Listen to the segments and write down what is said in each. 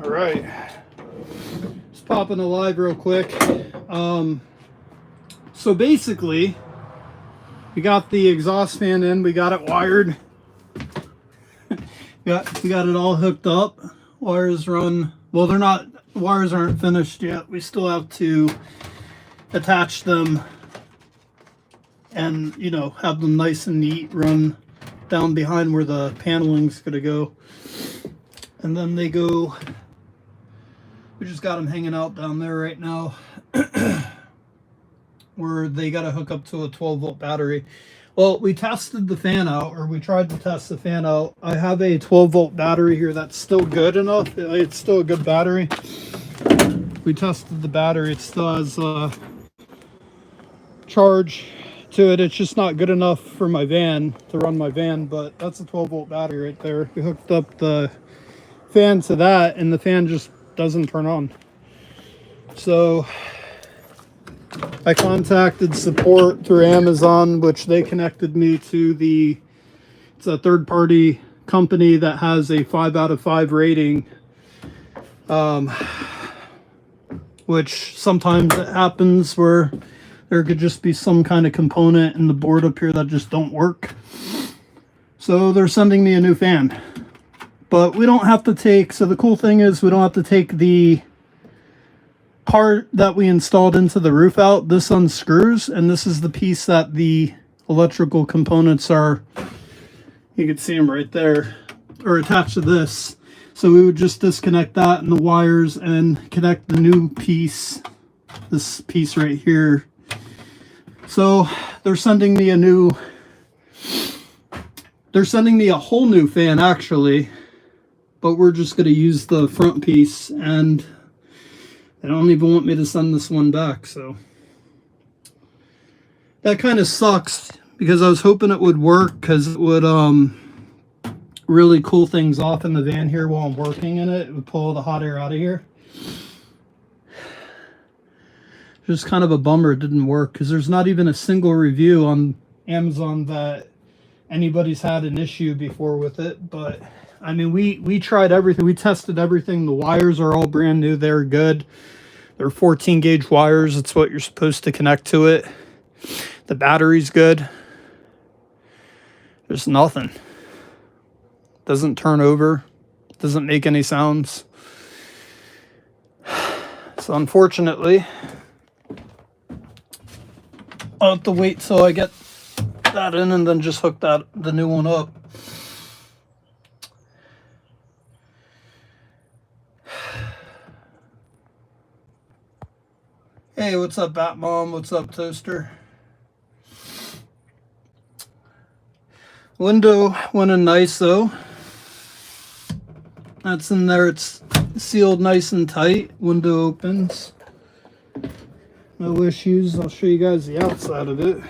right. Just popping alive real quick. So basically, we got the exhaust fan in. We got it wired. we got it all hooked up. Wires run. Well, they're not. Wires aren't finished yet. We still have to attach them and, you know, have them nice and neat, run down behind where the paneling's gonna go. And then they go, we just got them hanging out down there right now where they got to hook up to a 12-volt battery. Well, we tested the fan out, or we tried to test the fan out. I have a 12-volt battery here that's still good enough. It's still a good battery. We tested the battery. It still has charge to it. It's just not good enough for my van, to run my van, but that's a 12-volt battery right there. We hooked up the fan to that, and the fan just doesn't turn on. So I contacted support through Amazon, which they connected me to it's a third-party company that has a 5 out of 5 rating, which sometimes it happens where there could just be some kind of component in the board up here that just don't work. So they're sending me a new fan. But we don't have to take, so the cool thing is we don't have to take the part that we installed into the roof out. This unscrews, and this is the piece that the electrical components are, you can see them right there, are attached to this. So we would just disconnect that and the wires and connect the new piece, this piece right here. So they're sending me a whole new fan actually, but we're just going to use the front piece, and they don't even want me to send this one back. So that kind of sucks, because I was hoping it would work, because it would really cool things off in the van here while I'm working in it. It would pull the hot air out of here. Just kind of a bummer it didn't work, because there's not even a single review on Amazon that anybody's had an issue before with it. But I mean, we tried everything. We tested everything. The wires are all brand new. They're good. They're 14 gauge wires. It's what you're supposed to connect to it. The battery's good. There's nothing. Doesn't turn over. Doesn't make any sounds. So unfortunately, I'll have to wait till I get that in and then just hook the new one up. Hey, what's up, Bat Mom? What's up, Toaster? Window went in nice though. That's in there. It's sealed nice and tight. Window opens. No issues. I'll show you guys the outside of it.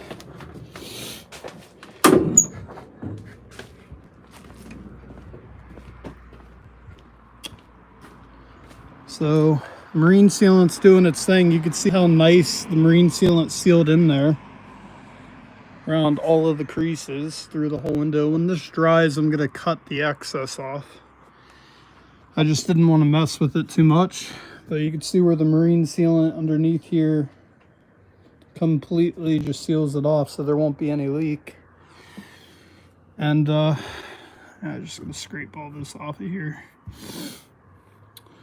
So marine sealant's doing its thing. You can see how nice the marine sealant sealed in there around all of the creases through the whole window. When this dries, I'm going to cut the excess off. I just didn't want to mess with it too much, but you can see where the marine sealant underneath here completely just seals it off, so there won't be any leak. And I'm just going to scrape all this off of here.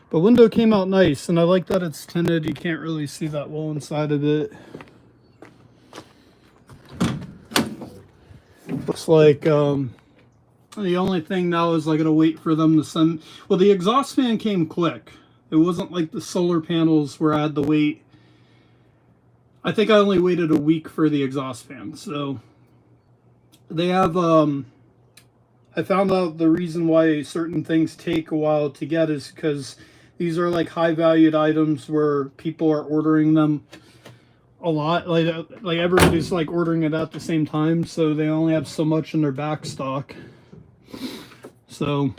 But window came out nice, and I like that it's tinted. You can't really see that well inside of it. Looks like the only thing now is I gotta wait for them to send. Well, the exhaust fan came quick. It wasn't like the solar panels where I had to wait. I think I only waited a week for the exhaust fan. So they have I found out the reason why certain things take a while to get is because these are like high valued items where people are ordering them a lot. Like everybody's like ordering it at the same time, so they only have so much in their back stock. So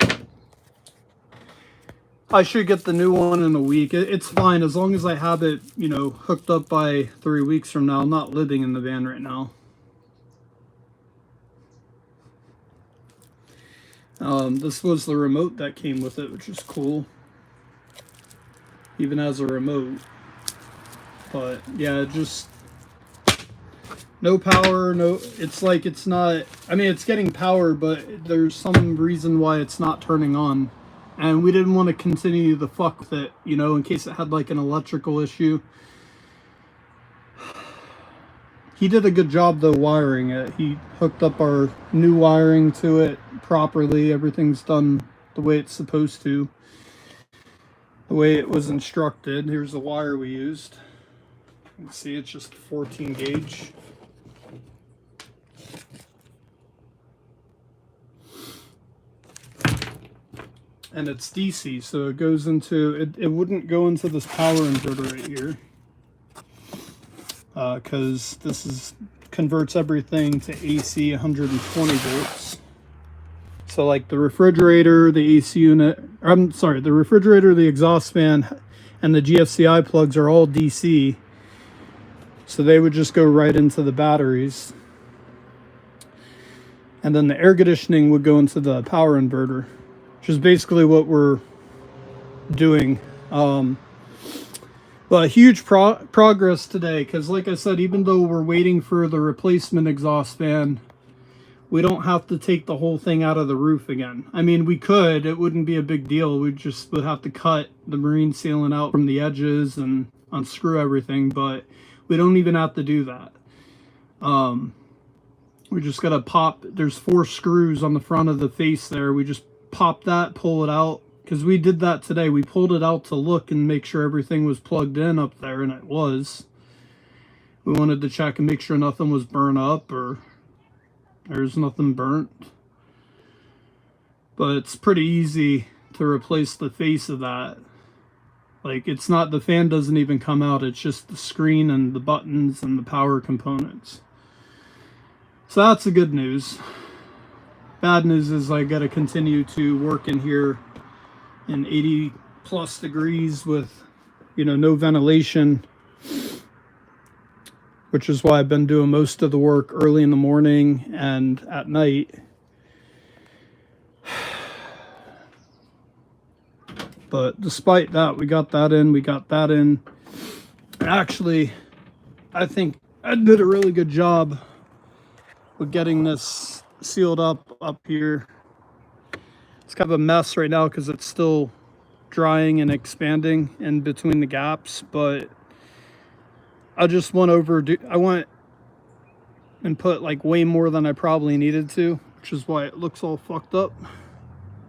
I should get the new one in a week. It's fine as long as I have it, you know, hooked up by 3 weeks from now. I'm not living in the van right now. This was the remote that came with it, which is cool. even as a remote. But yeah, just no power, no, it's like it's not, I mean, it's getting power, but there's some reason why it's not turning on. And we didn't want to continue the fuck with it, you know, in case it had like an electrical issue. He did a good job though wiring it. He hooked up our new wiring to it properly. Everything's done the way it's supposed to, the way it was instructed. Here's the wire we used. You can see it's just 14 gauge. And it's DC, so it goes into, it wouldn't go into this power inverter right here. Because this converts everything to AC 120 volts. So like the refrigerator, the AC unit, I'm sorry, the refrigerator, the exhaust fan, and the GFCI plugs are all DC. So they would just go right into the batteries. And then the air conditioning would go into the power inverter, which is basically what we're doing. But huge progress today, because like I said, even though we're waiting for the replacement exhaust fan, we don't have to take the whole thing out of the roof again. I mean, we could, it wouldn't be a big deal. We just would have to cut the marine sealant out from the edges and unscrew everything, but we don't even have to do that. We just gotta pop, there's 4 screws on the front of the face there. We just pop that, pull it out, because we did that today. We pulled it out to look and make sure everything was plugged in up there, and it was. We wanted to check and make sure nothing was burnt up or there's nothing burnt. But it's pretty easy to replace the face of that. Like, it's not, the fan doesn't even come out, it's just the screen and the buttons and the power components. So that's the good news. Bad news is I gotta continue to work in here in 80 plus degrees with, you know, no ventilation, which is why I've been doing most of the work early in the morning and at night. But despite that, we got that in. Actually, I think I did a really good job with getting this sealed up here. It's kind of a mess right now because it's still drying and expanding in between the gaps, but I just went and put like way more than I probably needed to, which is why it looks all fucked up,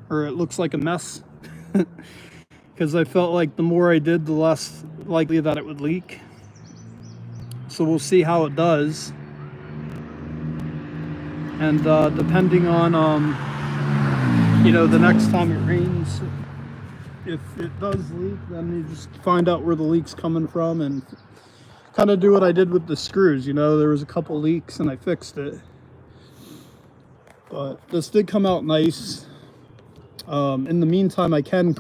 or it looks like a mess. Because I felt like the more I did, the less likely that it would leak. So we'll see how it does. And depending on, you know, the next time it rains, if it does leak, then you just find out where the leak's coming from and kind of do what I did with the screws. You know, there was a couple leaks and I fixed it. But this did come out nice. In the meantime, I can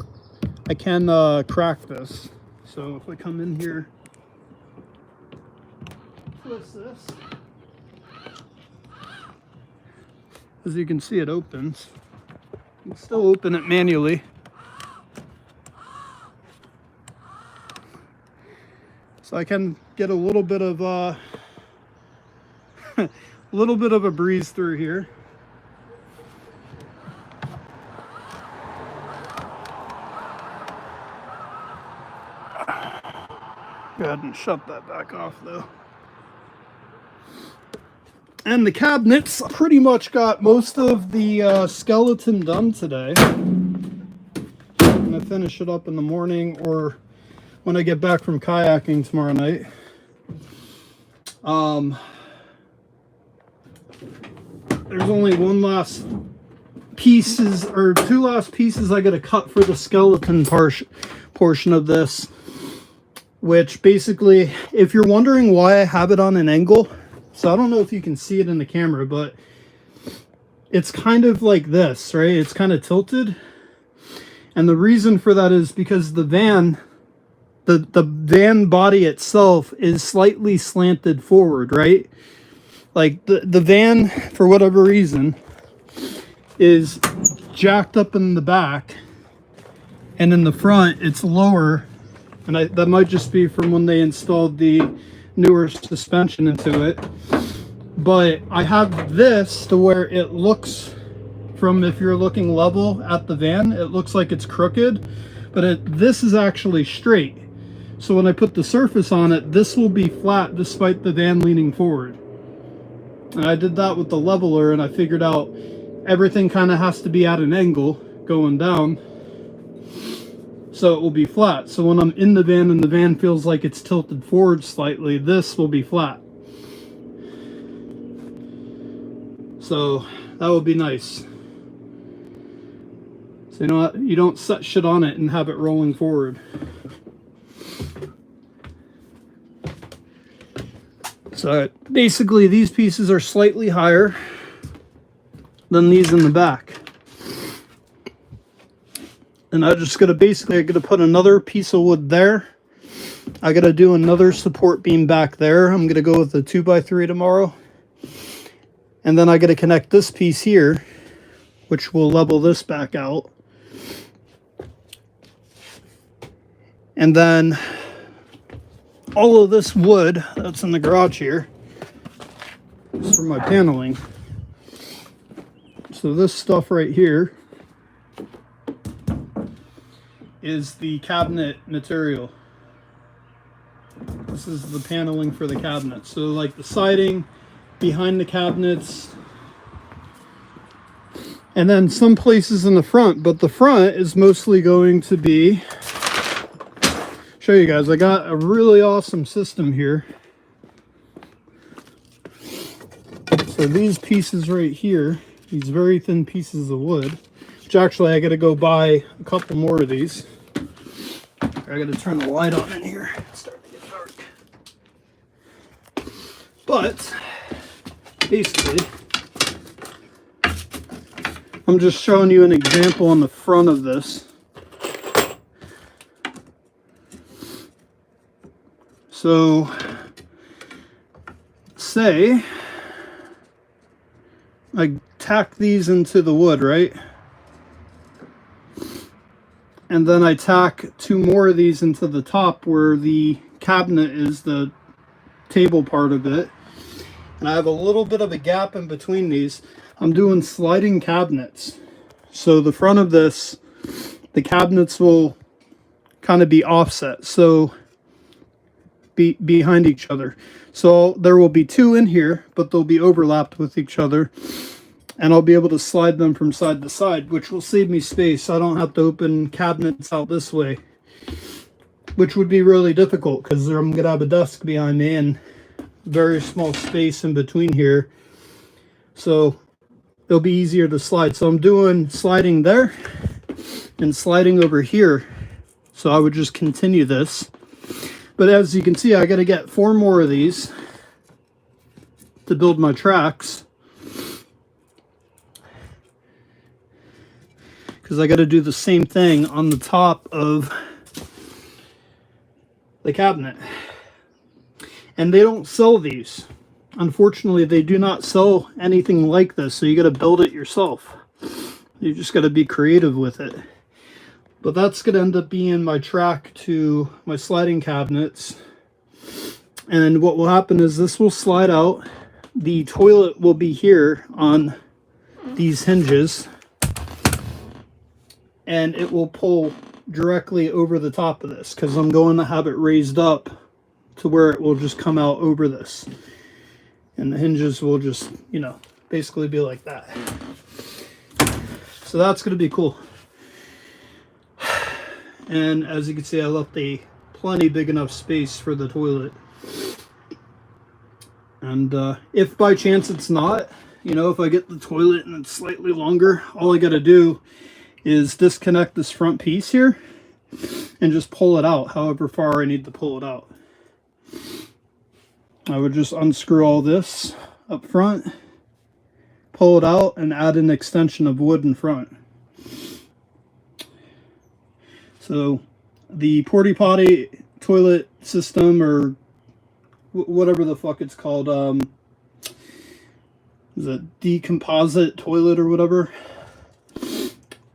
crack this. So if I come in here, twist this, as you can see, it opens. You can still open it manually. So I can get a little bit of a breeze through here. Go ahead and shut that back off though. And the cabinets, pretty much got most of the skeleton done today. I'm gonna finish it up in the morning or when I get back from kayaking tomorrow night. There's only one last pieces, or 2 last pieces I gotta cut for the skeleton portion of this. Which basically, if you're wondering why I have it on an angle, so I don't know if you can see it in the camera, but it's kind of like this, right? It's kind of tilted. And the reason for that is because the van, the van body itself is slightly slanted forward, right? Like the van, for whatever reason, is jacked up in the back, and in the front, it's lower And that might just be from when they installed the newer suspension into it. But I have this to where it looks, from if you're looking level at the van, it looks like it's crooked, but this is actually straight. So when I put the surface on it, this will be flat despite the van leaning forward. And I did that with the leveler, and I figured out everything kind of has to be at an angle going down, so it will be flat. So when I'm in the van and the van feels like it's tilted forward slightly, this will be flat. So that would be nice. So you know what? You don't set shit on it and have it rolling forward. So basically these pieces are slightly higher than these in the back. And I'm just gonna basically, I'm gonna put another piece of wood there. I gotta do another support beam back there. I'm gonna go with the 2x3 tomorrow. And then I gotta connect this piece here, which will level this back out. And then all of this wood that's in the garage here is for my paneling. So this stuff right here is the cabinet material. This is the paneling for the cabinet. So like the siding behind the cabinets, and then some places in the front, but the front is mostly going to be, show you guys, I got a really awesome system here. So these pieces right here, these very thin pieces of wood, which actually I gotta go buy a couple more of these. I gotta turn the light on in here. It's starting to get dark. But basically, I'm just showing you an example on the front of this. So say I tack these into the wood, right? And then I tack 2 more of these into the top where the cabinet is, the table part of it. And I have a little bit of a gap in between these. I'm doing sliding cabinets. So the front of this, the cabinets will kind of be offset, so behind each other. So there will be 2 in here, but they'll be overlapped with each other. And I'll be able to slide them from side to side, which will save me space. I don't have to open cabinets out this way, which would be really difficult because I'm going to have a desk behind me and very small space in between here. So it'll be easier to slide. So I'm doing sliding there and sliding over here. So I would just continue this. But as you can see, I got to get 4 more of these to build my tracks, because I got to do the same thing on the top of the cabinet. And they don't sell these. Unfortunately, they do not sell anything like this, so you got to build it yourself. You just got to be creative with it. But that's going to end up being my track to my sliding cabinets. And what will happen is this will slide out. The toilet will be here on these hinges, and it will pull directly over the top of this because I'm going to have it raised up to where it will just come out over this. And the hinges will just, you know, basically be like that. So that's going to be cool. And as you can see, I left a plenty big enough space for the toilet. And if by chance it's not, you know, if I get the toilet and it's slightly longer, all I got to do is disconnect this front piece here and just pull it out however far I need to pull it out. I would just unscrew all this up front, pull it out, and add an extension of wood in front. So the porta potty toilet system, or whatever the fuck it's called, is it decomposite toilet or whatever,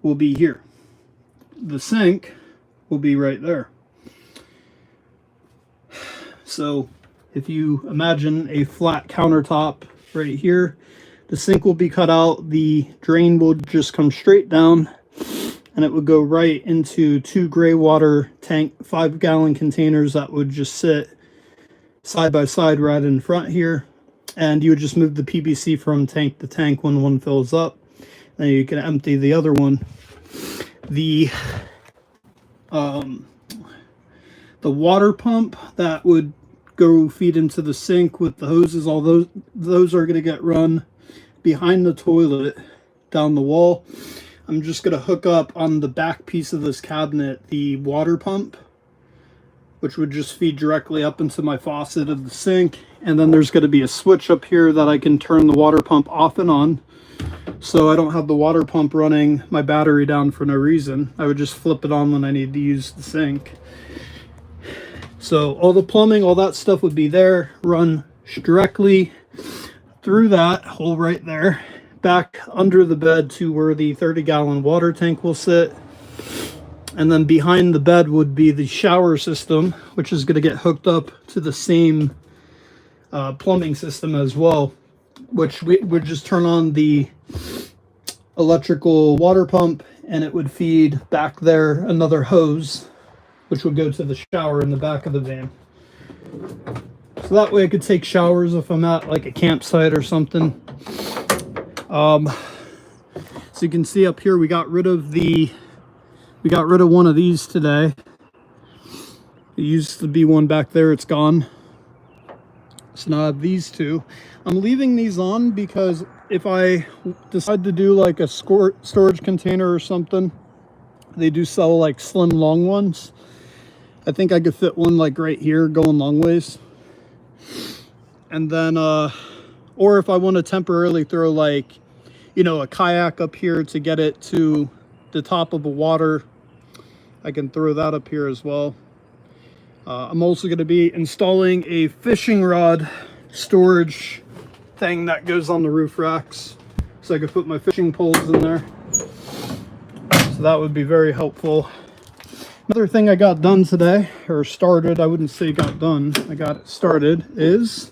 will be here. The sink will be right there. So if you imagine a flat countertop right here, the sink will be cut out, the drain will just come straight down, and it would go right into 2 gray water tank 5-gallon containers that would just sit side by side right in front here. And you would just move the PVC from tank to tank when one fills up. Then you can empty the other one. The water pump that would go feed into the sink with the hoses, all those are going to get run behind the toilet down the wall. I'm just going to hook up on the back piece of this cabinet the water pump, which would just feed directly up into my faucet of the sink. And then there's going to be a switch up here that I can turn the water pump off and on. So I don't have the water pump running my battery down for no reason. I would just flip it on when I need to use the sink. So all the plumbing, all that stuff would be there, run directly through that hole right there, back under the bed to where the 30-gallon water tank will sit. And then behind the bed would be the shower system, which is going to get hooked up to the same plumbing system as well, which we would just turn on the electrical water pump and it would feed back there another hose, which would go to the shower in the back of the van. So that way I could take showers if I'm at like a campsite or something. So you can see up here we got rid of one of these today. It used to be one back there, it's gone. So now I have these two. I'm leaving these on because if I decide to do like a storage container or something, they do sell like slim long ones. I think I could fit one like right here going long ways. And then, or if I want to temporarily throw like, you know, a kayak up here to get it to the top of the water, I can throw that up here as well. I'm also going to be installing a fishing rod storage thing that goes on the roof racks, so I could put my fishing poles in there. So that would be very helpful. Another thing I got done today, or started, I wouldn't say got done, I got it started, is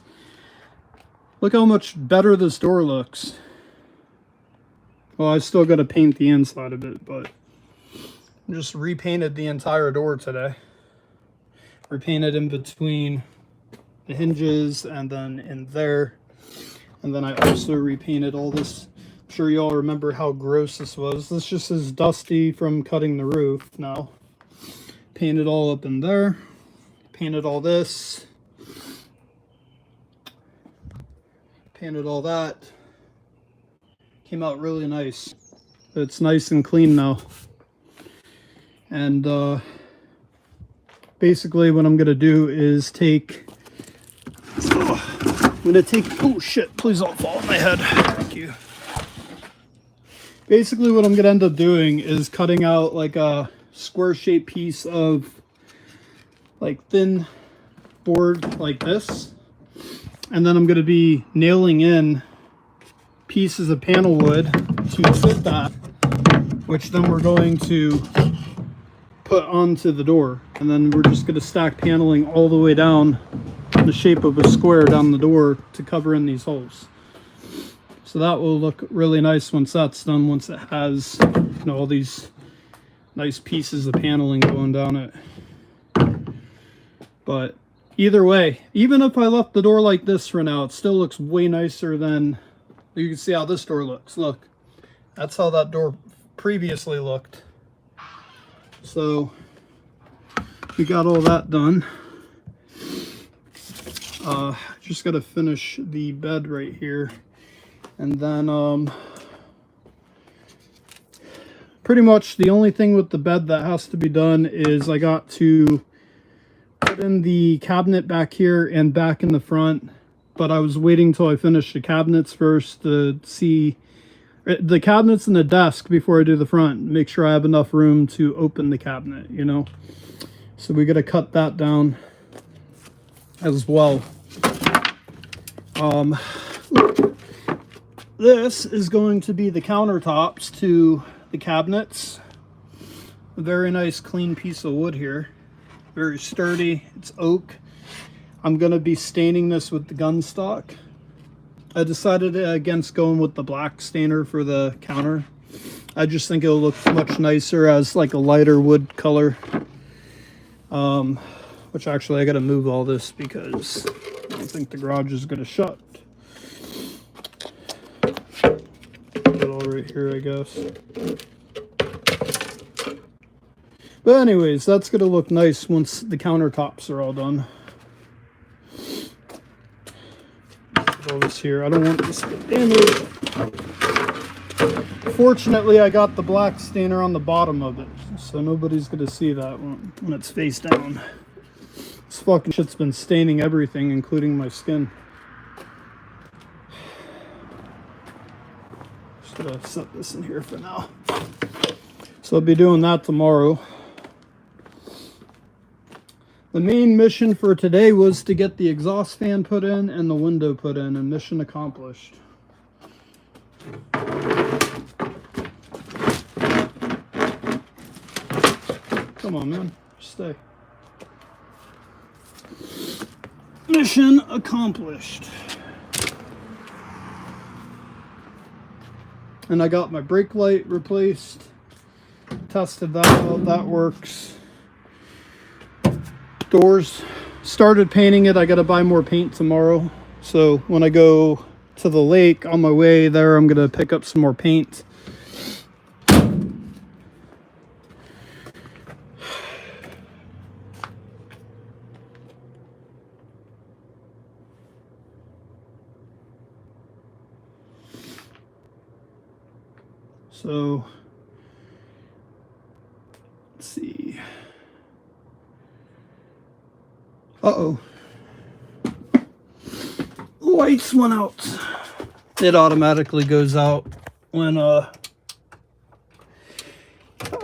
look how much better this door looks. Well, I still got to paint the inside of it, but I just repainted the entire door today. Repainted in between the hinges and then in there. And then I also repainted all this. I'm sure you all remember how gross this was. This just is dusty from cutting the roof now. Painted all up in there. Painted all this. Painted all that. Came out really nice. It's nice and clean now. And basically what I'm gonna do is oh shit, please don't fall on my head. Thank you. Basically what I'm gonna end up doing is cutting out like a square shaped piece of like thin board like this, and then I'm gonna be nailing in pieces of panel wood to fit that, which then we're going to put onto the door, and then we're just going to stack paneling all the way down in the shape of a square down the door to cover in these holes. So that will look really nice once that's done, once it has, you know, all these nice pieces of paneling going down it. But either way, even if I left the door like this for now, it still looks way nicer than, you can see how this door looks. Look, that's how that door previously looked. So we got all that done. Just got to finish the bed right here, and then pretty much the only thing with the bed that has to be done is I got to put in the cabinet back here and back in the front, but I was waiting till I finished the cabinets first to see the cabinets and the desk before I do the front, make sure I have enough room to open the cabinet, you know. So we got to cut that down as well. This is going to be the countertops to the cabinets. A very nice clean piece of wood here, very sturdy. It's oak. I'm going to be staining this with the gun stock. I decided against going with the black stainer for the counter. I just think it'll look much nicer as like a lighter wood color. Which actually I got to move all this because I don't think the garage is going to shut. Put it all right here, I guess. But anyways, that's going to look nice once the countertops are all done. Put all this here. I don't want this to get damaged. Fortunately, I got the black stainer on the bottom of it, so nobody's going to see that when it's face down. This fucking shit's been staining everything, including my skin. Just gonna set this in here for now. So I'll be doing that tomorrow. The main mission for today was to get the exhaust fan put in and the window put in, and mission accomplished. Come on, man. Stay. Mission accomplished. And I got my brake light replaced. Tested that out. That works. Doors. Started painting it. I got to buy more paint tomorrow. So when I go to the lake on my way there, I'm going to pick up some more paint. So, let's see. Uh-oh. Lights went out. It automatically goes out when, I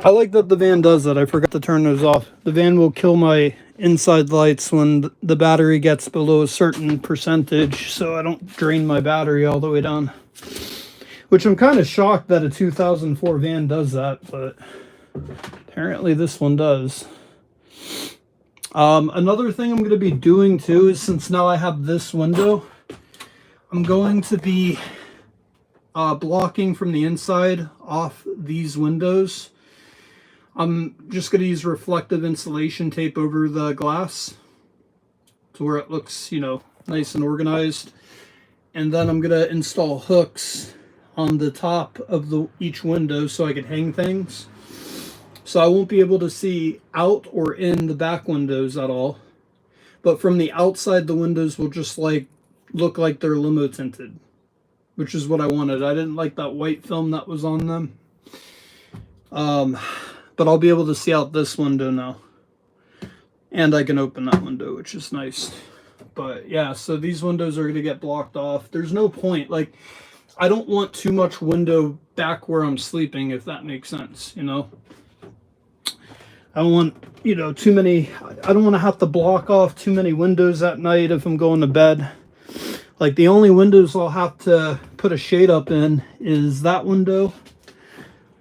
like that the van does that. I forgot to turn those off. The van will kill my inside lights when the battery gets below a certain percentage, so I don't drain my battery all the way down. Which I'm kind of shocked that a 2004 van does that, but apparently this one does. Another thing I'm going to be doing too is, since now I have this window, I'm going to be blocking from the inside off these windows. I'm just going to use reflective insulation tape over the glass to where it looks, you know, nice and organized. And then I'm going to install hooks on the top of each window so I can hang things. So I won't be able to see out or in the back windows at all. But from the outside, the windows will just like look like they're limo tinted, which is what I wanted. I didn't like that white film that was on them. But I'll be able to see out this window now. And I can open that window, which is nice. But yeah, so these windows are going to get blocked off. There's no point. Like, I don't want too much window back where I'm sleeping, if that makes sense, you know? I don't want, you know, too many, I don't want to have to block off too many windows at night if I'm going to bed. Like, the only windows I'll have to put a shade up in is that window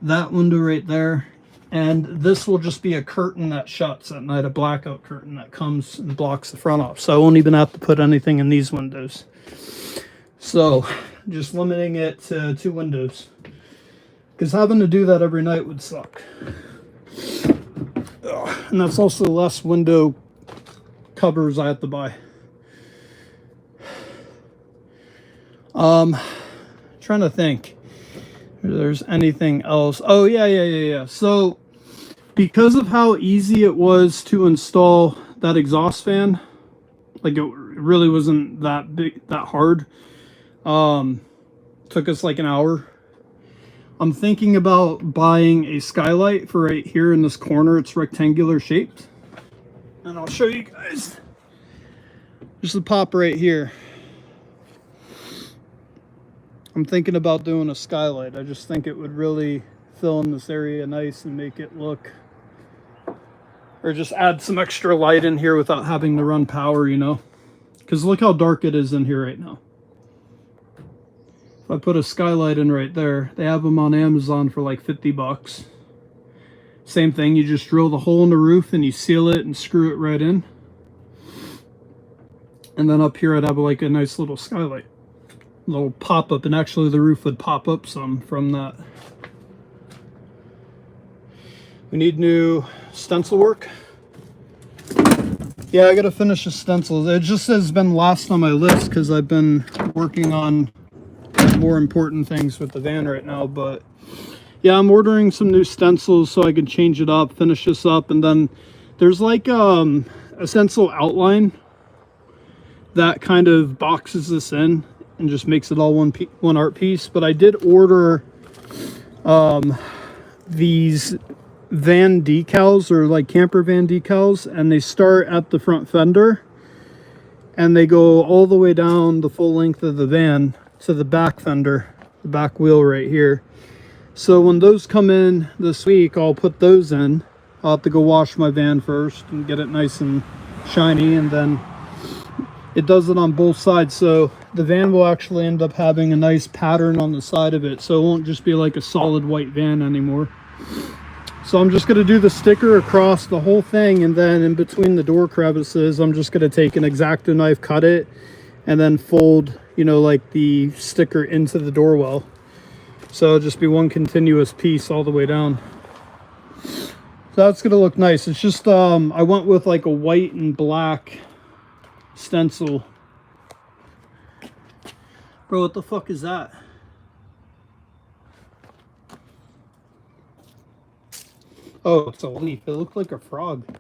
right there, and this will just be a curtain that shuts at night, a blackout curtain that comes and blocks the front off. So I won't even have to put anything in these windows. So just limiting it to 2 windows, because having to do that every night would suck. And that's also less window covers I have to buy. Trying to think if there's anything else. Oh yeah. So because of how easy it was to install that exhaust fan, like, it really wasn't that hard. Took us like an hour. I'm thinking about buying a skylight for right here in this corner. It's rectangular shaped, and I'll show you guys. Just the pop right here. I'm thinking about doing a skylight. I just think it would really fill in this area nice and make it look, or just add some extra light in here without having to run power, you know, because look how dark it is in here right now. If I put a skylight in right there, they have them on Amazon for like 50 bucks. Same thing, you just drill the hole in the roof and you seal it and screw it right in. And then up here I'd have like a nice little skylight, little pop-up, and actually the roof would pop up some from that. We need new stencil work. Yeah, I gotta finish the stencils. It just has been last on my list because I've been working on more important things with the van right now. But yeah, I'm ordering some new stencils so I can change it up, finish this up, and then there's like a stencil outline that kind of boxes this in and just makes it all one art piece. But I did order these van decals, or like camper van decals, and they start at the front fender and they go all the way down the full length of the van to the back fender, the back wheel right here. So when those come in this week, I'll put those in. I'll have to go wash my van first and get it nice and shiny, and then it does it on both sides, so the van will actually end up having a nice pattern on the side of it, so it won't just be like a solid white van anymore. So I'm just going to do the sticker across the whole thing, and then in between the door crevices, I'm just going to take an X-Acto knife, cut it, and then fold, you know, like the sticker into the door well. So it'll just be one continuous piece all the way down. So that's going to look nice. It's just, I went with like a white and black stencil. Bro, what the fuck is that? Oh, it's a leaf. It looked like a frog.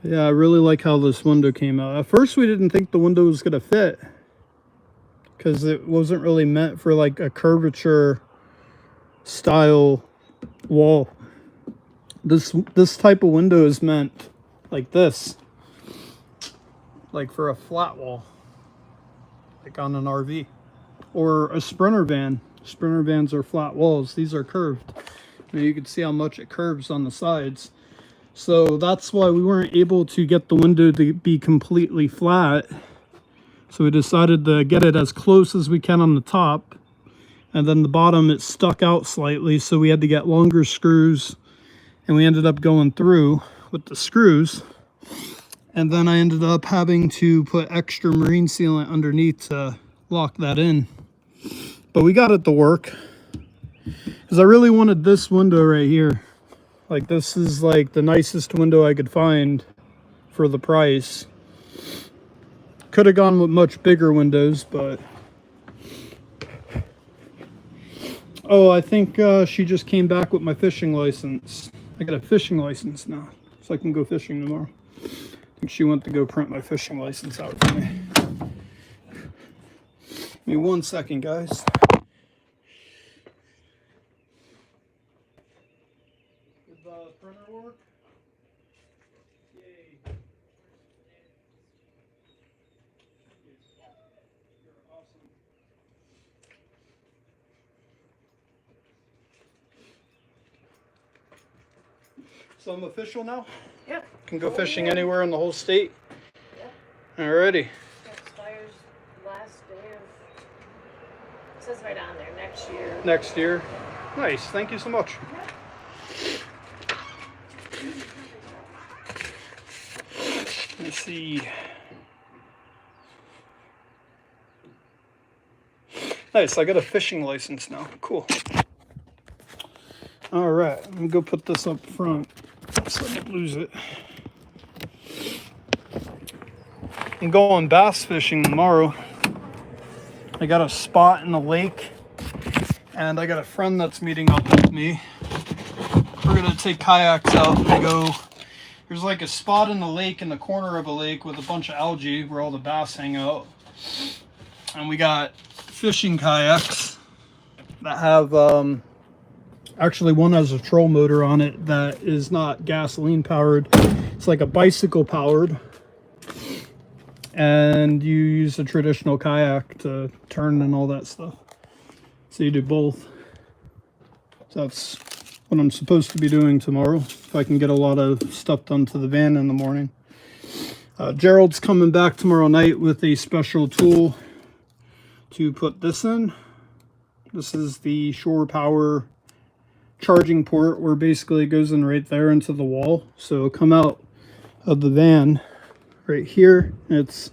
Yeah, I really like how this window came out. At first we didn't think the window was going to fit because it wasn't really meant for like a curvature style wall. This type of window is meant like this, like for a flat wall, like on an RV or a Sprinter van. Sprinter vans are flat walls. These are curved. You can see how much it curves on the sides. So that's why we weren't able to get the window to be completely flat. So we decided to get it as close as we can on the top. And then the bottom, it stuck out slightly, so we had to get longer screws. And we ended up going through with the screws. And then I ended up having to put extra marine sealant underneath to lock that in. But we got it to work, because I really wanted this window right here. Like, this is like the nicest window I could find for the price. Could have gone with much bigger windows, but... Oh, I think she just came back with my fishing license. I got a fishing license now, so I can go fishing tomorrow. I think she went to go print my fishing license out for me. Give me 1 second, guys. Did the printer work? Yay. You're awesome. So I'm official now? Yep. Can go fishing anywhere in the whole state? Yep. Alrighty. That expires last day of... It says right on there, next year. Next year. Nice. Thank you so much. Let's see. Nice. I got a fishing license now. Cool. All right. I'm going to go put this up front so I don't lose it. I'm going bass fishing tomorrow. I got a spot in the lake, and I got a friend that's meeting up with me. We're gonna take kayaks out and go. There's like a spot in the lake, in the corner of a lake, with a bunch of algae where all the bass hang out. And we got fishing kayaks that have, actually one has a troll motor on it that is not gasoline powered. It's like a bicycle powered. And you use a traditional kayak to turn and all that stuff. So you do both. So that's what I'm supposed to be doing tomorrow, if I can get a lot of stuff done to the van in the morning. Gerald's coming back tomorrow night with a special tool to put this in. This is the Shore Power charging port, where basically it goes in right there into the wall. So it'll come out of the van right here. It's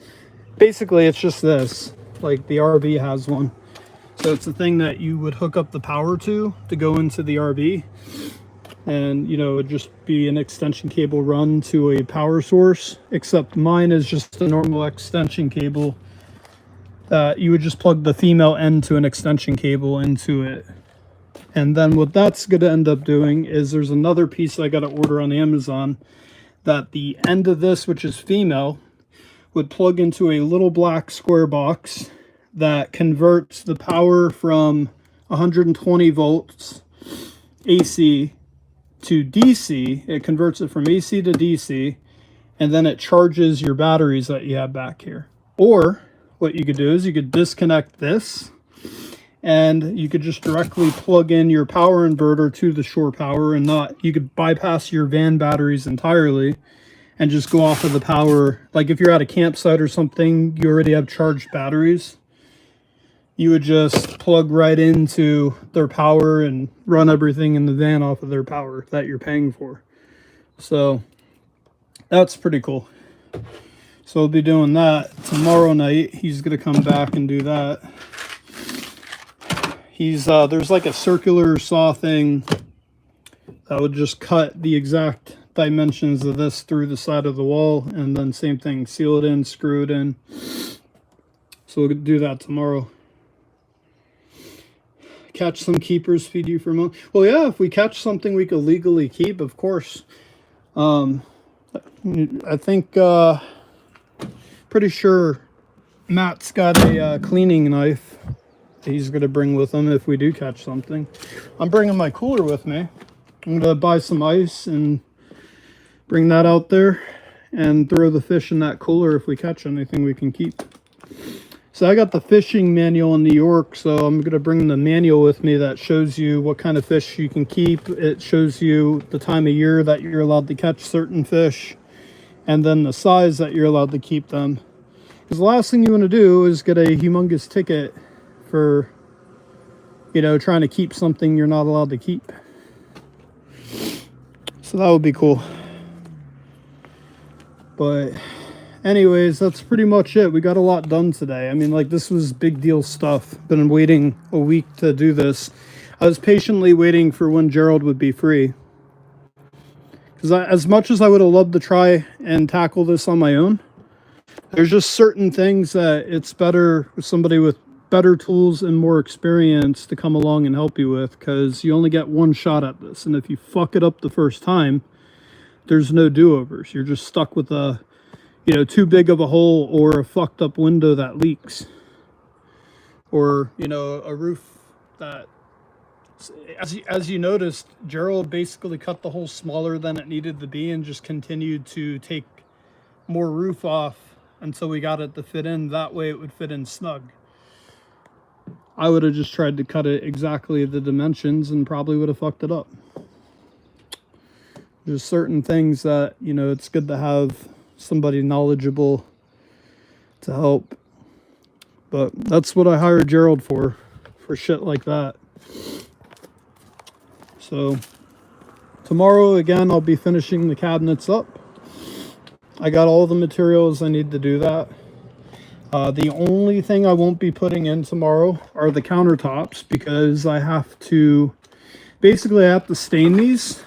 basically, it's just this, like the RV has one. So it's the thing that you would hook up the power to go into the RV. And, you know, it would just be an extension cable run to a power source, except mine is just a normal extension cable that you would just plug the female end to an extension cable into it. And then what that's going to end up doing is there's another piece I got to order on Amazon that the end of this, which is female, would plug into a little black square box that converts the power from 120 volts AC to DC. It converts it from AC to DC, and then it charges your batteries that you have back here. Or what you could do is you could disconnect this, and you could just directly plug in your power inverter to the shore power, and you could bypass your van batteries entirely and just go off of the power. Like if you're at a campsite or something, you already have charged batteries, you would just plug right into their power and run everything in the van off of their power that you're paying for. So that's pretty cool. So we'll be doing that tomorrow night. He's gonna come back and do that. There's like a circular saw thing that would just cut the exact dimensions of this through the side of the wall, and then same thing, seal it in, screw it in. So we'll do that tomorrow. Catch some keepers, feed you for a month. Well, yeah, if we catch something we could legally keep, of course. I think, pretty sure Matt's got a cleaning knife he's going to bring with him if we do catch something. I'm bringing my cooler with me. I'm going to buy some ice and bring that out there and throw the fish in that cooler if we catch anything we can keep. So I got the fishing manual in New York, so I'm going to bring the manual with me that shows you what kind of fish you can keep. It shows you the time of year that you're allowed to catch certain fish, and then the size that you're allowed to keep them. Because the last thing you want to do is get a humongous ticket for, you know, trying to keep something you're not allowed to keep. So that would be cool. But anyways, that's pretty much it. We got a lot done today. I mean, like, this was big deal stuff. Been waiting a week to do this. I was patiently waiting for when Gerald would be free. Because as much as I would have loved to try and tackle this on my own, there's just certain things that it's better with somebody with better tools and more experience to come along and help you with, because you only get one shot at this. And if you fuck it up the first time, there's no do-overs. You're just stuck with a, you know, too big of a hole or a fucked up window that leaks, or, you know, a roof that, as you noticed, Gerald basically cut the hole smaller than it needed to be and just continued to take more roof off until we got it to fit in. That way it would fit in snug. I would have just tried to cut it exactly the dimensions and probably would have fucked it up. There's certain things that, you know, it's good to have somebody knowledgeable to help. But that's what I hired Gerald for shit like that. So tomorrow, again, I'll be finishing the cabinets up. I got all the materials I need to do that. The only thing I won't be putting in tomorrow are the countertops, because I have to stain these.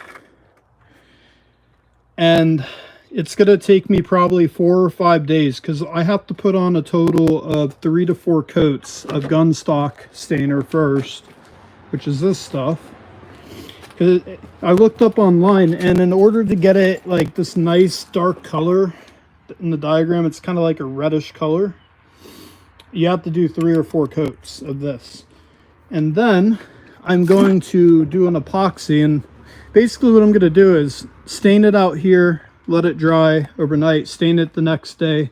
And it's going to take me probably 4 or 5 days, because I have to put on a total of 3 to 4 coats of gunstock stainer first, which is this stuff. Because I looked up online, and in order to get it like this nice dark color, in the diagram it's kind of like a reddish color, you have to do 3 or 4 coats of this. And then I'm going to do an epoxy, and basically what I'm going to do is stain it out here, let it dry overnight, stain it the next day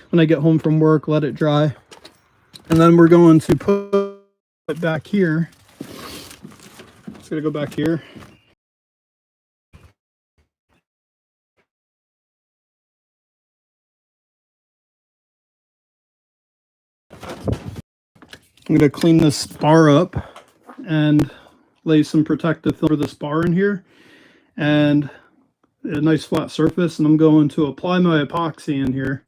when I get home from work, let it dry. And then we're going to put it back here. It's going to go back here. I'm going to clean this bar up and lay some protective film for this bar in here. And a nice flat surface, and I'm going to apply my epoxy in here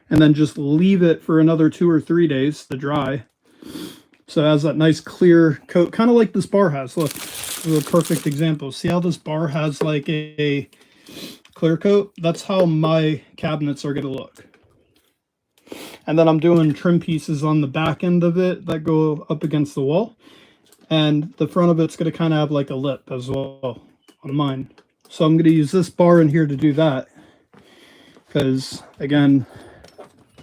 and then just leave it for another 2 or 3 days to dry. So it has that nice clear coat, kind of like this bar has. Look, this is a perfect example. See how this bar has like a clear coat? That's how my cabinets are going to look. And then I'm doing trim pieces on the back end of it that go up against the wall. And the front of it's going to kind of have like a lip as well on mine. So I'm going to use this bar in here to do that. Because, again,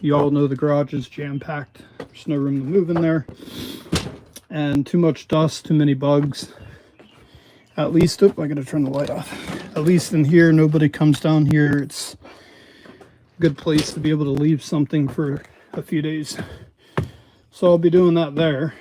you all know the garage is jam-packed. There's no room to move in there. And too much dust, too many bugs. At least, I gotta turn the light off. At least in here, nobody comes down here. It's a good place to be able to leave something for a few days. So I'll be doing that there.